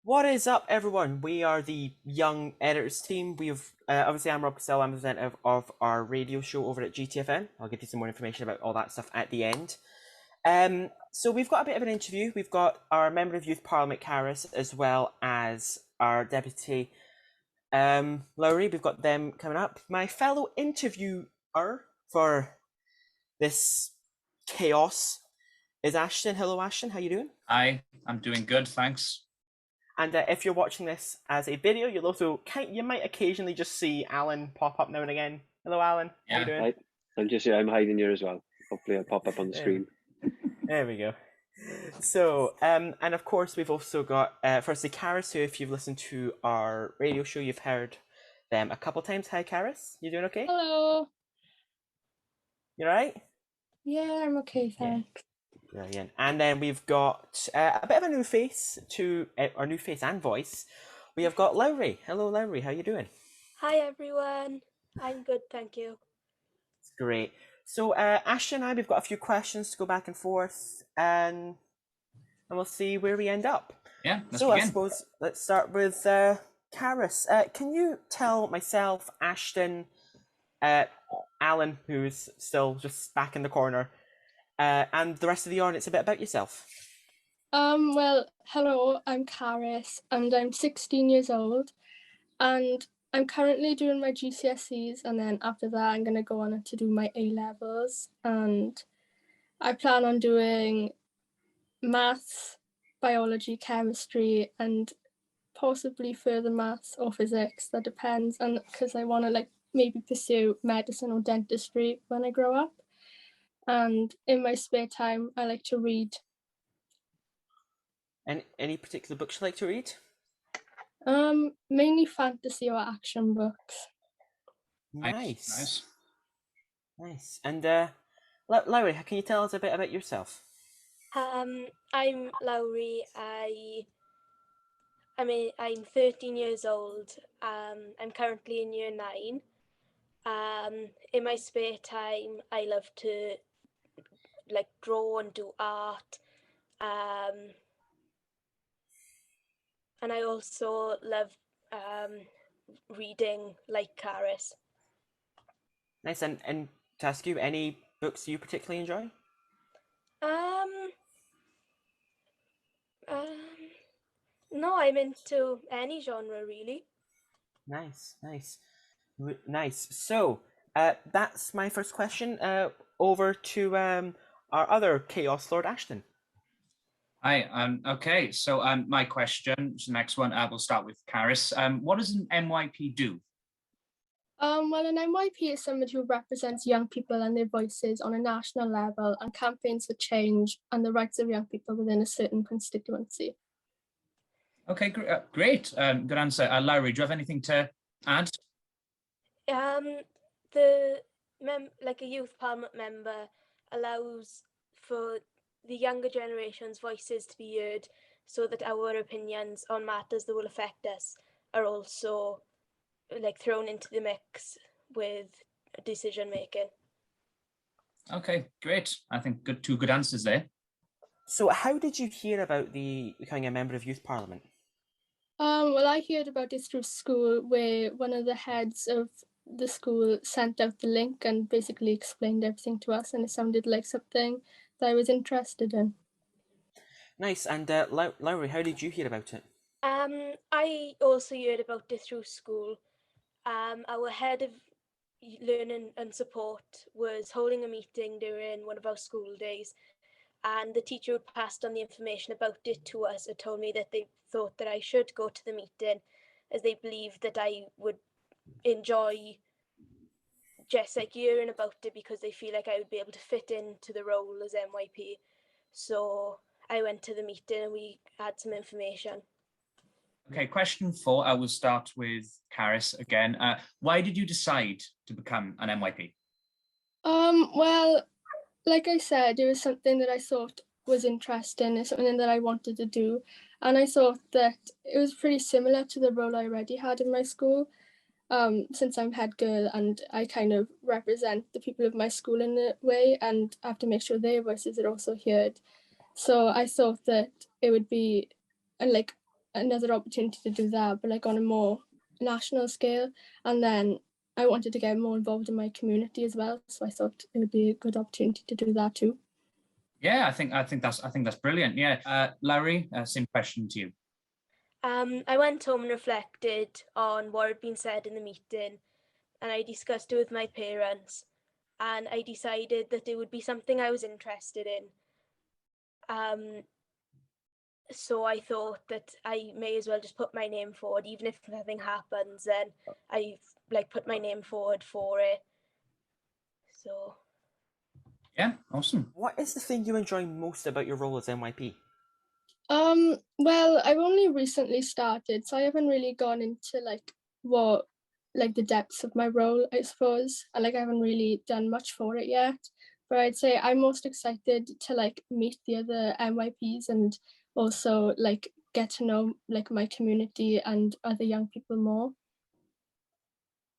What is up, everyone? We are the Young Editors team. Obviously, I'm Rob Costello. I'm the representative of our radio show over at GTFN. I'll give you some more information about all that stuff at the end. So we've got a bit of an interview. We've got our member of Youth Parliament, Karis, as well as our deputy, Lowry. We've got them coming up. My fellow interviewer for this chaos is Ashton. Hello, Ashton. How you doing? Hi, I'm doing good, thanks. And if you're watching this as a video, you might occasionally just see Alan pop up now and again. Hello, Alan. How you Yeah. doing? Hi. I'm hiding here as well. Hopefully I'll pop up on the There, screen. there we go. So, and of course, we've also got firstly Karis, who, if you've listened to our radio show, you've heard them a couple times. Hi, Karis. You doing okay? Hello. You alright? Yeah, I'm okay, thanks. Brilliant. And then we've got a bit of a new face to our new face and voice. We have got Lowry. Hello, Lowry. How you doing? Hi everyone, I'm good, thank you. Great. So Ashton and I, we've got a few questions to go back and forth, and we'll see where we end up. Yeah, let's So I begin. suppose let's start with Karis. Can you tell myself, Ashton, Alan, who's still just back in the corner, and the rest of the audience a bit about yourself? Well, hello, I'm Karis and I'm 16 years old and I'm currently doing my GCSEs, and then after that I'm going to go on to do my A-levels, and I plan on doing maths, biology, chemistry and possibly further maths or physics. That depends, and because I want to maybe pursue medicine or dentistry when I grow up. And in my spare time I like to read. And any particular books you like to read? Mainly fantasy or action books. Nice. And Lowry, can you tell us a bit about yourself? I'm Lowry. I'm 13 years old. I'm currently in year 9. In my spare time, I love to draw and do art. And I also love reading like Karis. Nice. And to ask you, any books you particularly enjoy? No, I'm into any genre really. Nice. So, that's my first question. Over to our other Chaos Lord, Ashton. Hi, okay, so my question, so next one, we'll start with Karis. What does an MYP do? Well, an MYP is somebody who represents young people and their voices on a national level and campaigns for change and the rights of young people within a certain constituency. Okay, great. Good answer. Lowry, do you have anything to add? A youth parliament member allows for the younger generation's voices to be heard, so that our opinions on matters that will affect us are also thrown into the mix with decision making. Okay, great. I think two good answers there. So, how did you hear about becoming a member of Youth Parliament? Well, I heard about it through school, where one of the heads of the school sent out the link and basically explained everything to us, and it sounded like something that I was interested in. Nice. And Lowry, how did you hear about it? I also heard about it through school. Our head of learning and support was holding a meeting during one of our school days, and the teacher who passed on the information about it to us had told me that they thought that I should go to the meeting, as they believed that I would enjoy just hearing about it, because they feel like I would be able to fit into the role as MYP. So I went to the meeting and we had some information. Okay, question 4, I will start with Karis again. Why did you decide to become an MYP? Well, like I said, it was something that I thought was interesting. It's something that I wanted to do. And I thought that it was pretty similar to the role I already had in my school, since I'm head girl and I kind of represent the people of my school in a way, and I have to make sure their voices are also heard. So I thought that it would be a another opportunity to do that, but like on a more national scale. And then I wanted to get more involved in my community as well, so I thought it would be a good opportunity to do that too. Yeah, I think that's brilliant. Yeah, Larry, same question to you. I went home and reflected on what had been said in the meeting, and I discussed it with my parents, and I decided that it would be something I was interested in. So I thought that I may as well just put my name forward, even if nothing happens, then I like put my name forward for it. So Yeah, awesome. What is the thing you enjoy most about your role as MYP? Well, I've only recently started, so I haven't really gone into like the depths of my role, I suppose. And like I haven't really done much for it yet. But I'd say I'm most excited to like meet the other MYPs and also like get to know like my community and other young people more.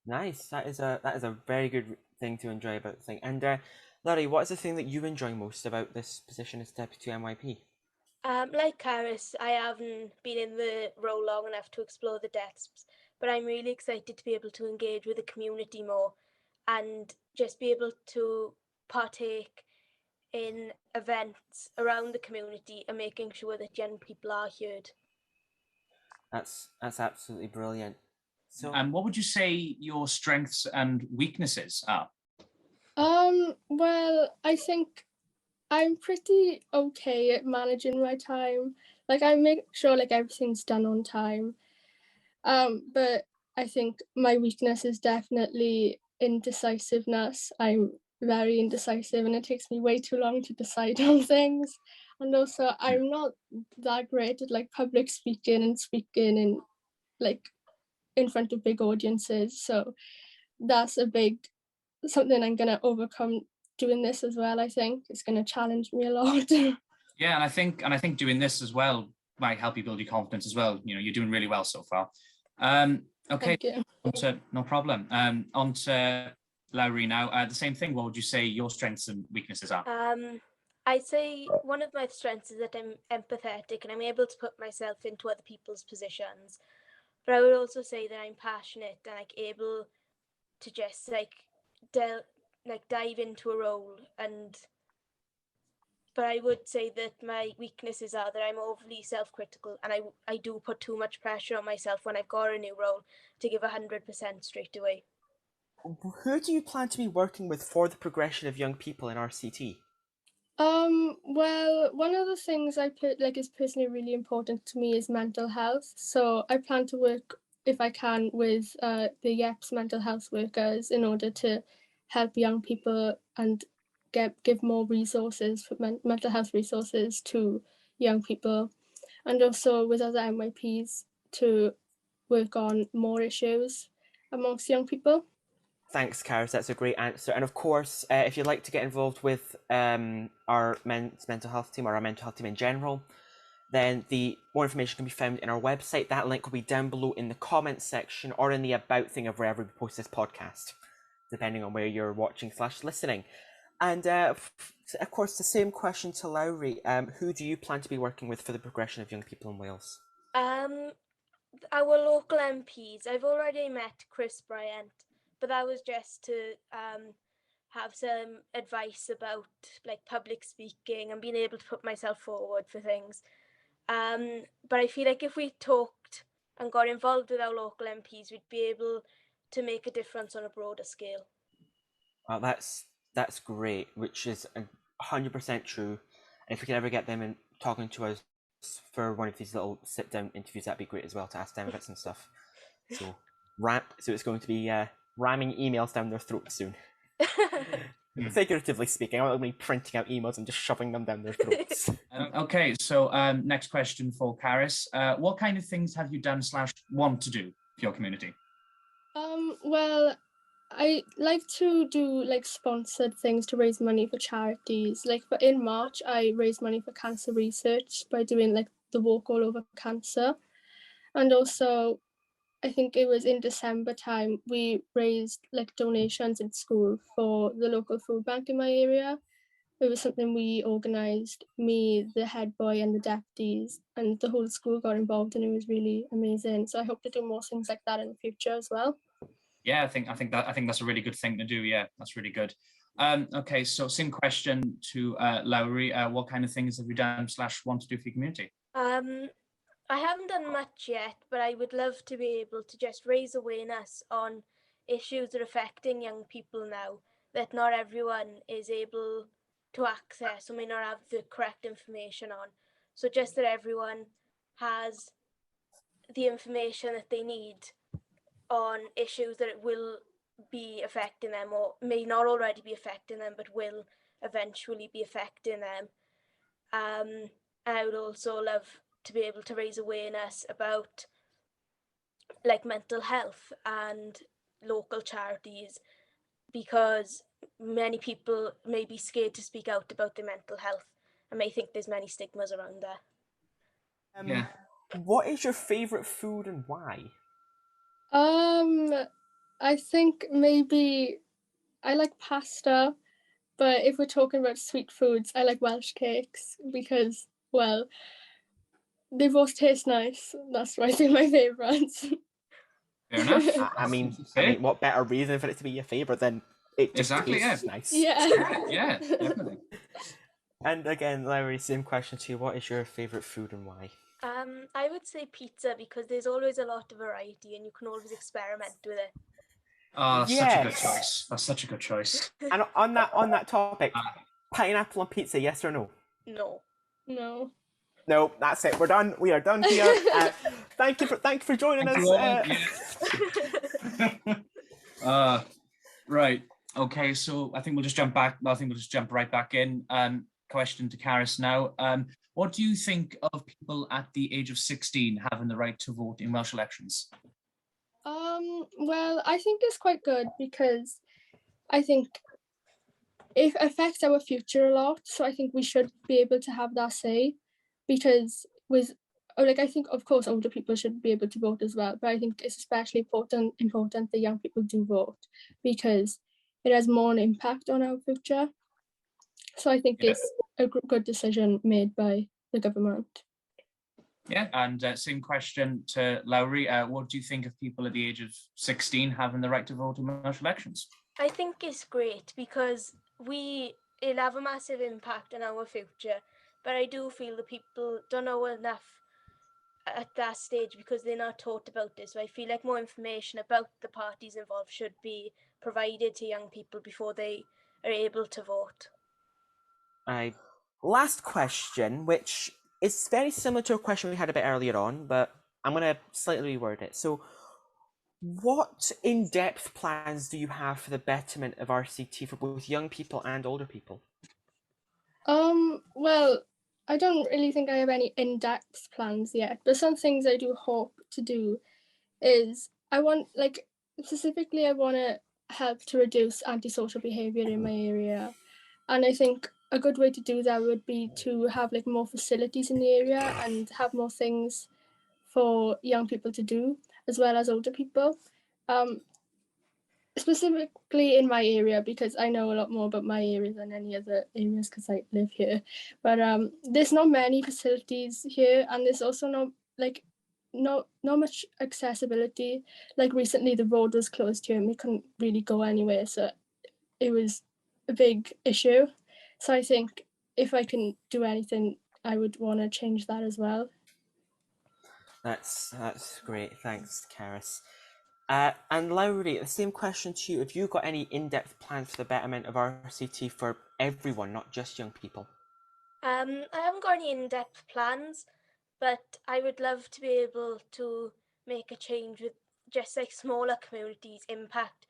Nice. That is a very good thing to enjoy about the thing. And Larry, what is the thing that you enjoy most about this position as deputy MYP? like Karis, I haven't been in the role long enough to explore the depths, but I'm really excited to be able to engage with the community more and just be able to partake in events around the community and making sure that young people are heard. That's absolutely brilliant. So, And what would you say your strengths and weaknesses are? Well, I think I'm pretty okay at managing my time. Like I make sure like everything's done on time. But I think my weakness is definitely indecisiveness. I'm very indecisive and it takes me way too long to decide on things. And also I'm not that great at like public speaking and speaking in like in front of big audiences. So that's something I'm gonna overcome doing this as well. I think it's gonna challenge me a lot. Yeah, and I think doing this as well might help you build your confidence as well. You know, you're doing really well so far. Okay, Thank you. no problem. On to Lowry now. The same thing. What would you say your strengths and weaknesses are? I'd say one of my strengths is that I'm empathetic and I'm able to put myself into other people's positions. But I would also say that I'm passionate and like able to just like dive into a role. But I would say that my weaknesses are that I'm overly self-critical and I do put too much pressure on myself when I've got a new role to give 100% straight away. who do you plan to be working with for the progression of young people in RCT? Well, one of the things I put like is personally really important to me is mental health. So I plan to work, if I can, with the YEPs mental health workers in order to help young people and give more resources for mental health resources to young people, and also with other MYPs to work on more issues amongst young people. Thanks, Karis. That's a great answer. And of course, if you'd like to get involved with our mental health team or our mental health team in general, then the more information can be found in our website. That link will be down below in the comments section or in the about thing of wherever we post this podcast, depending on where you're watching / listening. And of course, the same question to Lowry. Who do you plan to be working with for the progression of young people in Wales? Our local MPs. I've already met Chris Bryant, but that was just to have some advice about like public speaking and being able to put myself forward for things. But I feel like if we talked and got involved with our local MPs, we'd be able to make a difference on a broader scale. Well, that's great, which is 100% true. And if we can ever get them in talking to us for one of these little sit-down interviews, that'd be great as well to ask them about some stuff. So it's going to be ramming emails down their throats soon. Figuratively speaking, I won't be printing out emails and just shoving them down their throats. Okay, so next question for Karis. What kind of things have you done / want to do for your community? Well, I like to do like sponsored things to raise money for charities. Like in March, I raised money for cancer research by doing like the walk all over cancer. And also, I think it was in December time, we raised like donations in school for the local food bank in my area. it was something we organised, me, the head boy and the deputies, and the whole school got involved, and it was really amazing. So I hope to do more things like that in the future as well. Yeah, I think that's a really good thing to do. Yeah, that's really good. Okay, so same question to Lowry. What kind of things have you done / want to do for your community? I haven't done much yet, but I would love to be able to just raise awareness on issues that are affecting young people now that not everyone is able to access or may not have the correct information on. So just that everyone has the information that they need on issues that will be affecting them or may not already be affecting them but will eventually be affecting them. I would also love to be able to raise awareness about like mental health and local charities, because many people may be scared to speak out about their mental health and may think there's many stigmas around there. Yeah. What is your favourite food and why? I think maybe I like pasta, but if we're talking about sweet foods, I like Welsh cakes because, well, they both taste nice. That's why they're my favourites. Fair enough. I mean, what better reason for it to be your favourite than it just Exactly, tastes yeah. nice? Yeah. Yeah, definitely. And again, Larry, same question to you. What is your favourite food and why? I would say pizza because there's always a lot of variety and you can always experiment with it. Oh, that's such a good Yes. choice. That's such a good choice. And on that topic, pineapple on pizza, yes or no? No. No. No, that's it. We're done. We are done here. Thank you for joining Thank us. you all. Right. Okay. So I think we'll just jump back. I think we'll just jump right back in. Question to Caris now. What do you think of people at the age of 16 having the right to vote in Welsh elections? Well, I think it's quite good because I think it affects our future a lot. So I think we should be able to have that say, because I think of course older people should be able to vote as well, but I think it's especially important that young people do vote because it has more an impact on our future. So I think it's a good decision made by the government. Yeah, and same question to Lowry. What do you think of people at the age of 16 having the right to vote in Welsh elections? I think it's great because it'll have a massive impact on our future, but I do feel that people don't know enough at that stage because they're not taught about this. So I feel like more information about the parties involved should be provided to young people before they are able to vote. Last question, which is very similar to a question we had a bit earlier on, but I'm going to slightly reword it. So, what in-depth plans do you have for the betterment of RCT for both young people and older people? Well, I don't really think I have any in-depth plans yet, but some things I do hope to do is I want to help to reduce antisocial behaviour in my area, and I think a good way to do that would be to have like more facilities in the area and have more things for young people to do as well as older people. Specifically in my area, because I know a lot more about my area than any other areas because I live here, but there's not many facilities here, and there's also not much accessibility. Like recently the road was closed here and we couldn't really go anywhere, so it was a big issue. So I think if I can do anything, I would want to change that as well. That's great. Thanks, Caris. And Lowry, the same question to you. Have you got any in-depth plans for the betterment of RCT for everyone, not just young people? I haven't got any in-depth plans, but I would love to be able to make a change with just like smaller communities' impact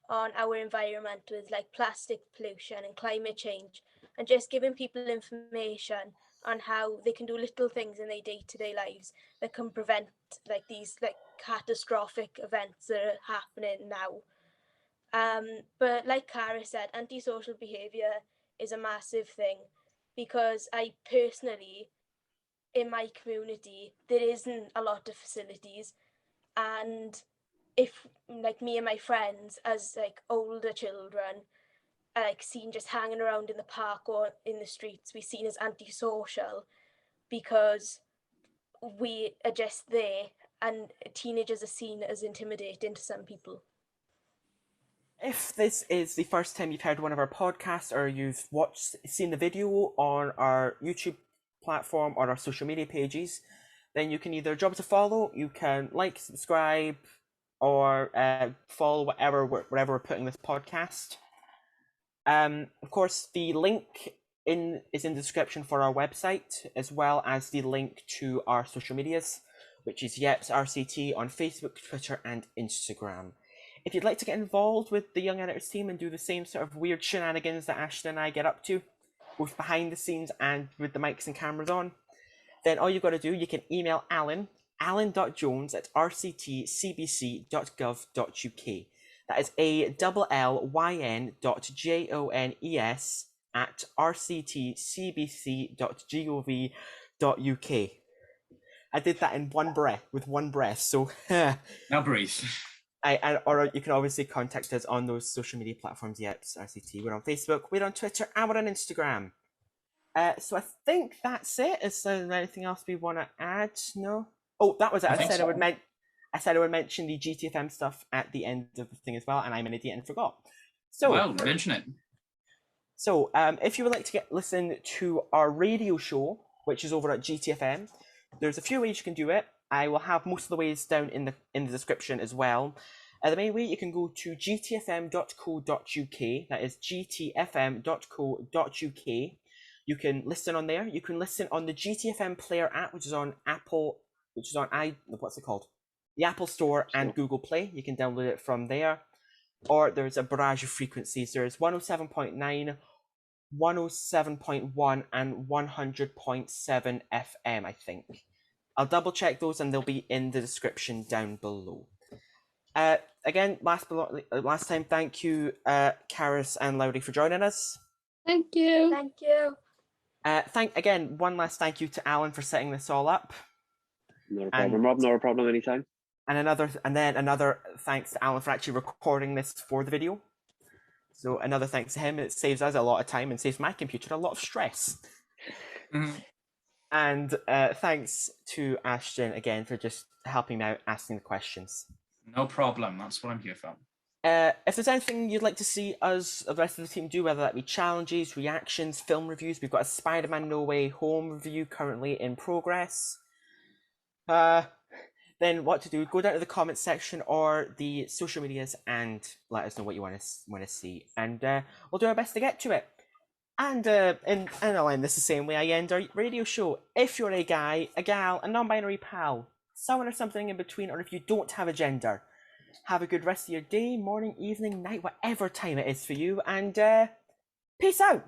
on our environment with like plastic pollution and climate change, and just giving people information on how they can do little things in their day-to-day lives that can prevent like these like catastrophic events that are happening now. But like Cara said, antisocial behaviour is a massive thing because I personally, in my community, there isn't a lot of facilities, and if like me and my friends as like older children like seen just hanging around in the park or in the streets. We're seen as antisocial because we are just there, and teenagers are seen as intimidating to some people. If this is the first time you've heard one of our podcasts, or you've seen the video on our YouTube platform or our social media pages, then you can either drop us a follow, you can like, subscribe, or follow wherever we're putting this podcast. Of course, the link is in the description for our website, as well as the link to our social medias, which is Yeps RCT on Facebook, Twitter, and Instagram. If you'd like to get involved with the Young Editors team and do the same sort of weird shenanigans that Ashton and I get up to, both behind the scenes and with the mics and cameras on, then all you've got to do, you can email alan.jones@rctcbc.gov.uk. That is ALLYN.JONES@rctcbc.gov.uk. I did that in one breath, so Now breathe. or you can obviously contact us on those social media platforms. Yep, RCT. We're on Facebook, we're on Twitter, and we're on Instagram. So I think that's it. Is there anything else we want to add? No. Oh, that was it. I said I would mention the GTFM stuff at the end of the thing as well, and I'm an idiot and forgot. So well, mention it. So if you would like to listen to our radio show, which is over at GTFM, there's a few ways you can do it. I will have most of the ways down in the description as well. The main way, you can go to gtfm.co.uk. That is gtfm.co.uk. You can listen on there. You can listen on the GTFM Player app, which is on Apple, what's it called? The Apple Store and Google Play. You can download it from there. Or there's a barrage of frequencies. There's 107.9, 107.1, and 100.7 FM, I think. I'll double check those and they'll be in the description down below. Again, last time, thank you, Karis and Lowry, for joining us. Thank you. Thank you. One last thank you to Alan for setting this all up. Not a problem, Rob. Not a problem anytime. And then another thanks to Alan for actually recording this for the video. So another thanks to him. It saves us a lot of time and saves my computer a lot of stress. Mm-hmm. And thanks to Ashton again for just helping me out asking the questions. No problem. That's what I'm here for. If there's anything you'd like to see us, the rest of the team, do, whether that be challenges, reactions, film reviews, we've got a Spider-Man No Way Home review currently in progress. Then what to do? Go down to the comments section or the social medias and let us know what you want to see, and we'll do our best to get to it. And I'll end this the same way I end our radio show. If you're a guy, a gal, a non-binary pal, someone or something in between, or if you don't have a gender, have a good rest of your day, morning, evening, night, whatever time it is for you, and peace out.